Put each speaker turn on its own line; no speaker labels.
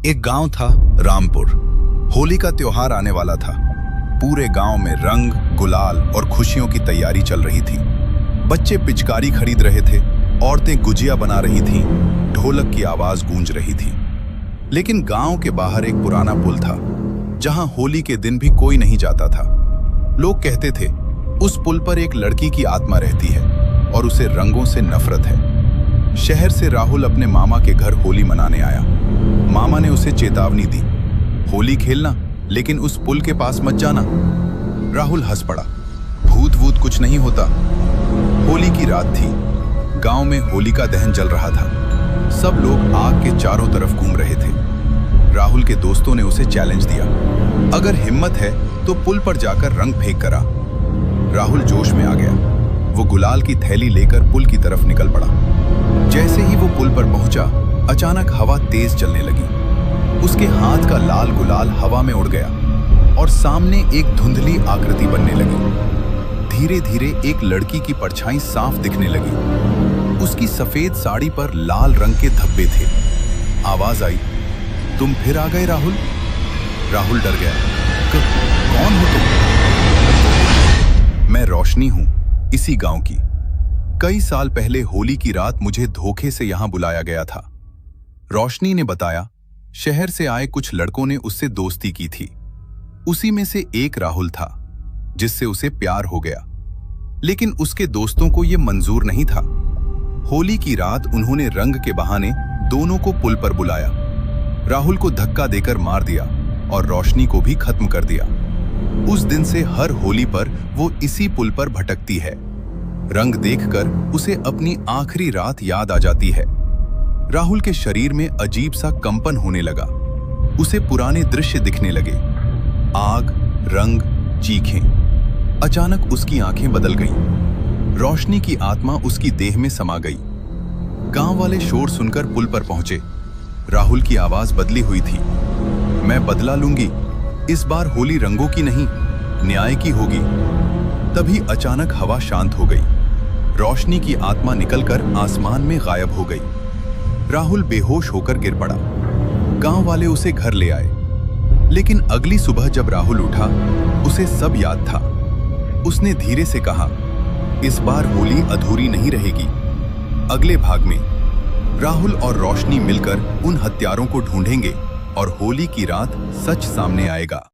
एक गांव था रामपुर। होली का त्योहार आने वाला था। पूरे गांव में रंग, गुलाल और खुशियों की तैयारी चल रही थी। बच्चे पिचकारी खरीद रहे थे, औरतें गुजिया बना रही थीं, ढोलक की आवाज गूंज रही थी। लेकिन गांव के बाहर एक पुराना पुल था, जहां होली के दिन भी कोई नहीं जाता था। लोग कहते थे, उस पुल पर एक लड़की की आत्मा रहती है और उसे रंगों से नफरत है। शहर से राहुल अपने मामा के घर होली मनाने आया। मामा ने उसे चेतावनी दी, होली खेलना, लेकिन उस पुल के पास मत जाना। राहुल हंस पड़ा, भूत वूत कुछ नहीं होता। होली की रात थी। गांव में होली का दहन जल रहा था। सब लोग आग के चारों तरफ घूम रहे थे। राहुल के दोस्तों ने उसे चैलेंज दिया, अगर हिम्मत है तो पुल पर जाकर रंग फेंक कर आ। राहुल जोश में आ गया। वो गुलाल की थैली लेकर पुल की तरफ निकल पड़ा। जैसे ही वो पुल पर पहुंचा, अचानक हवा तेज चलने लगी। उसके हाथ का लाल गुलाल हवा में उड़ गया और सामने एक धुंधली आकृति बनने लगी। धीरे धीरे एक लड़की की परछाई साफ दिखने लगी। उसकी सफेद साड़ी पर लाल रंग के धब्बे थे। आवाज आई, तुम फिर आ गए राहुल। राहुल डर गया। कौन हो तुम? मैं रोशनी हूं, इसी गांव की। कई साल पहले होली की रात मुझे धोखे से यहां बुलाया गया था। रोशनी ने बताया, शहर से आए कुछ लड़कों ने उससे दोस्ती की थी। उसी में से एक राहुल था, जिससे उसे प्यार हो गया। लेकिन उसके दोस्तों को यह मंजूर नहीं था। होली की रात उन्होंने रंग के बहाने दोनों को पुल पर बुलाया। राहुल को धक्का देकर मार दिया और रोशनी को भी खत्म कर दिया। उस दिन से हर होली पर वो इसी पुल पर भटकती है। रंग देखकर उसे अपनी आखिरी रात याद आ जाती है। राहुल के शरीर में अजीब सा कंपन होने लगा। उसे पुराने दृश्य दिखने लगे, आग, रंग, चीखें। अचानक उसकी आंखें बदल गईं। रोशनी की आत्मा उसकी देह में समा गई। गांव वाले शोर सुनकर पुल पर पहुंचे। राहुल की आवाज बदली हुई थी, मैं बदला लूंगी, इस बार होली रंगों की नहीं, न्याय की होगी। तभी अचानक हवा शांत हो गई। रोशनी की आत्मा निकलकर आसमान में गायब हो गई। राहुल बेहोश होकर गिर पड़ा। गांव वाले उसे घर ले आए। लेकिन अगली सुबह जब राहुल उठा, उसे सब याद था। उसने धीरे से कहा, इस बार होली अधूरी नहीं रहेगी। अगले भाग में राहुल और रोशनी मिलकर उन हत्यारों को ढूंढेंगे और होली की रात सच सामने आएगा।